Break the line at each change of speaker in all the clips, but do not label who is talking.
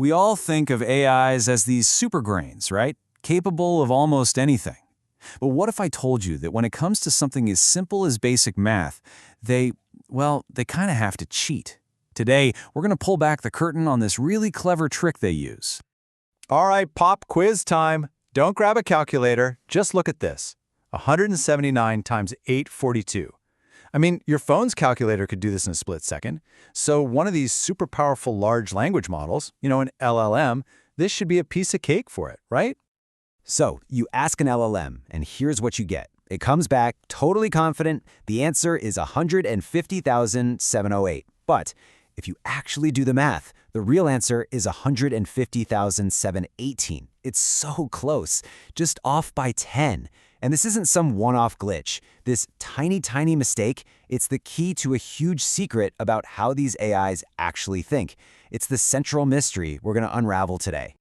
We all think of AIs as these superbrains, right? Capable of almost anything. But what if I told you that when it comes to something as simple as basic math, they kind of have to cheat? Today, we're going to pull back the curtain on this really clever trick they use.
All right, pop quiz time. Don't grab a calculator, just look at this. 179 times 842. I mean, your phone's calculator could do this in a split second. So one of these super powerful large language models, an LLM, this should be a piece of cake for it, right?
So you ask an LLM, and here's what you get. It comes back totally confident. The answer is 150,708. But if you actually do the math, the real answer is 150,718. It's so close, just off by 10. And this isn't some one-off glitch. This tiny mistake, it's the key to a huge secret about how these AIs actually think. It's the central mystery we're going to unravel today.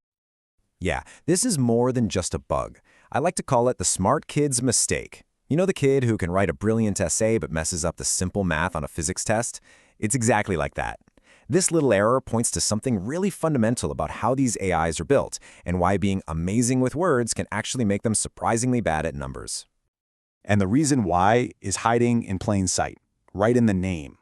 Yeah, this is more than just a bug. I like to call it the smart kid's mistake. You know the kid who can write a brilliant essay but messes up the simple math on a physics test? It's exactly like that. This little error points to something really fundamental about how these AIs are built and why being amazing with words can actually make them surprisingly bad at numbers.
And the reason why is hiding in plain sight, right in the name.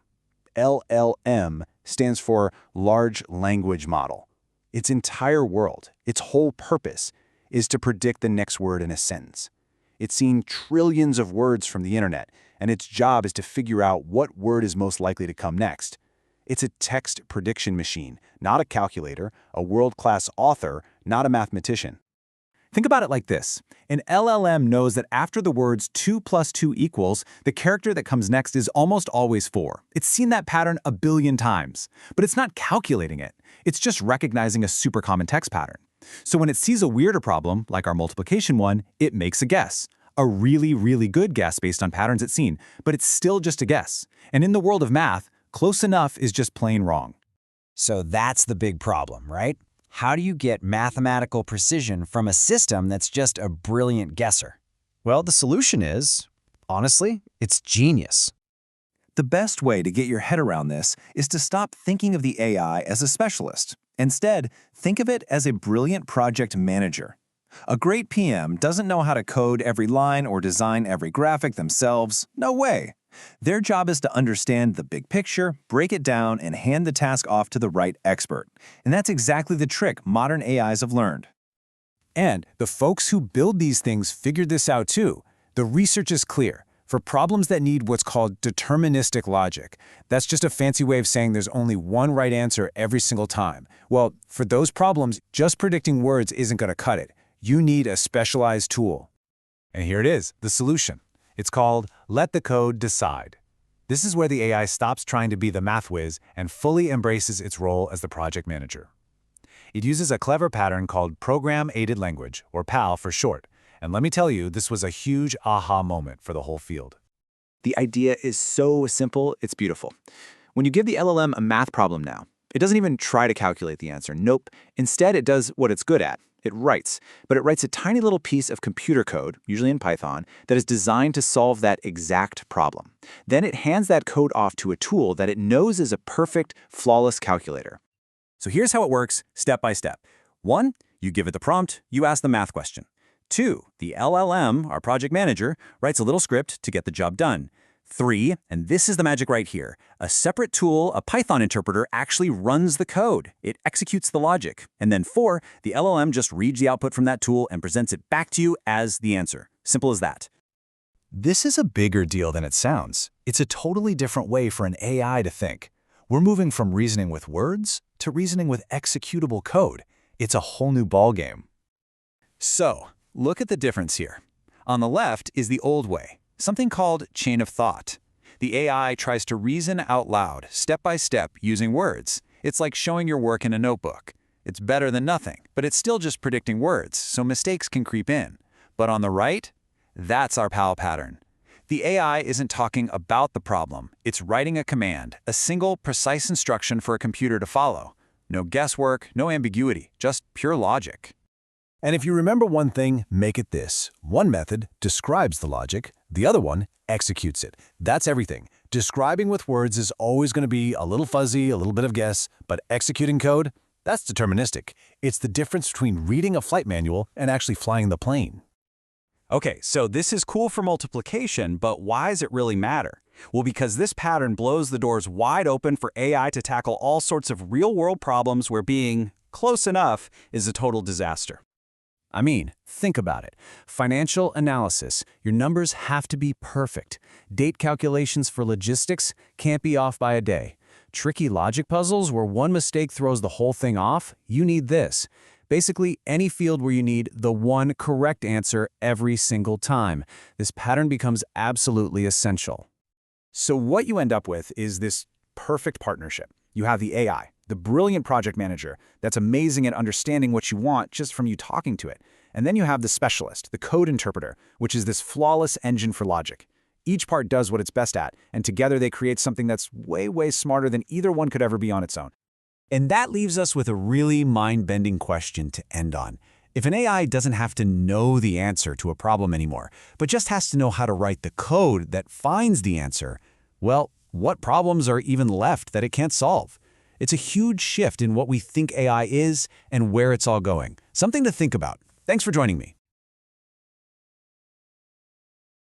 LLM stands for Large Language Model. Its entire world, its whole purpose, is to predict the next word in a sentence. It's seen trillions of words from the internet, and its job is to figure out what word is most likely to come next. It's a text prediction machine, not a calculator, a world-class author, not a mathematician.
Think about it like this. An LLM knows that after the words 2 plus 2 equals, the character that comes next is almost always 4. It's seen that pattern a billion times. But it's not calculating it. It's just recognizing a super common text pattern. So when it sees a weirder problem, like our multiplication one, it makes a guess. A really good guess based on patterns it's seen. But it's still just a guess. And in the world of math, close enough is just plain wrong.
So that's the big problem, right? How do you get mathematical precision from a system that's just a brilliant guesser? Well, the solution is, honestly, it's genius.
The best way to get your head around this is to stop thinking of the AI as a specialist. Instead, think of it as a brilliant project manager. A great PM doesn't know how to code every line or design every graphic themselves. No way. Their job is to understand the big picture, break it down, and hand the task off to the right expert. And that's exactly the trick modern AIs have learned.
And the folks who build these things figured this out too. The research is clear. For problems that need what's called deterministic logic, that's just a fancy way of saying there's only one right answer every single time. Well, for those problems, just predicting words isn't going to cut it. You need a specialized tool. And here it is, the solution. It's called Let the Code Decide. This is where the AI stops trying to be the math whiz and fully embraces its role as the project manager. It uses a clever pattern called Program-Aided Language, or PAL for short. And let me tell you, this was a huge aha moment for the whole field.
The idea is so simple, it's beautiful. When you give the LLM a math problem now, it doesn't even try to calculate the answer. Nope. Instead, it does what it's good at. It writes, but it writes a tiny little piece of computer code, usually in Python, that is designed to solve that exact problem. Then it hands that code off to a tool that it knows is a perfect, flawless calculator.
So here's how it works, step by step. 1, you give it the prompt, you ask the math question. 2, the LLM, our project manager, writes a little script to get the job done. 3, and this is the magic right here, a separate tool, a Python interpreter, actually runs the code. It executes the logic. And then 4, the LLM just reads the output from that tool and presents it back to you as the answer. Simple as that.
This is a bigger deal than it sounds. It's a totally different way for an AI to think. We're moving from reasoning with words to reasoning with executable code. It's a whole new ballgame.
So, look at the difference here. On the left is the old way. Something called chain of thought. The AI tries to reason out loud, step by step, using words. It's like showing your work in a notebook. It's better than nothing, but it's still just predicting words, so mistakes can creep in. But on the right, that's our PAL pattern. The AI isn't talking about the problem. It's writing a command, a single, precise instruction for a computer to follow. No guesswork, no ambiguity, just pure logic.
And if you remember one thing, make it this. One method describes the logic, the other one executes it. That's everything. Describing with words is always going to be a little fuzzy, a little bit of guess, but executing code, That's deterministic. It's the difference between reading a flight manual and actually flying the plane.
Okay, so this is cool for multiplication, but why does it really matter? Well, because this pattern blows the doors wide open for AI to tackle all sorts of real-world problems where being close enough is a total disaster.
I mean, think about it. Financial analysis, your numbers have to be perfect. Date calculations for logistics can't be off by a day. Tricky logic puzzles where one mistake throws the whole thing off, you need this. Basically, any field where you need the one correct answer every single time. This pattern becomes absolutely essential.
So what you end up with is this perfect partnership. You have the AI, the brilliant project manager that's amazing at understanding what you want just from you talking to it. And then you have the specialist, the code interpreter, which is this flawless engine for logic. Each part does what it's best at, and together they create something that's way, way smarter than either one could ever be on its own.
And that leaves us with a really mind-bending question to end on. If an AI doesn't have to know the answer to a problem anymore, but just has to know how to write the code that finds the answer, well, what problems are even left that it can't solve? It's a huge shift in what we think AI is and where it's all going. Something to think about. Thanks for joining me.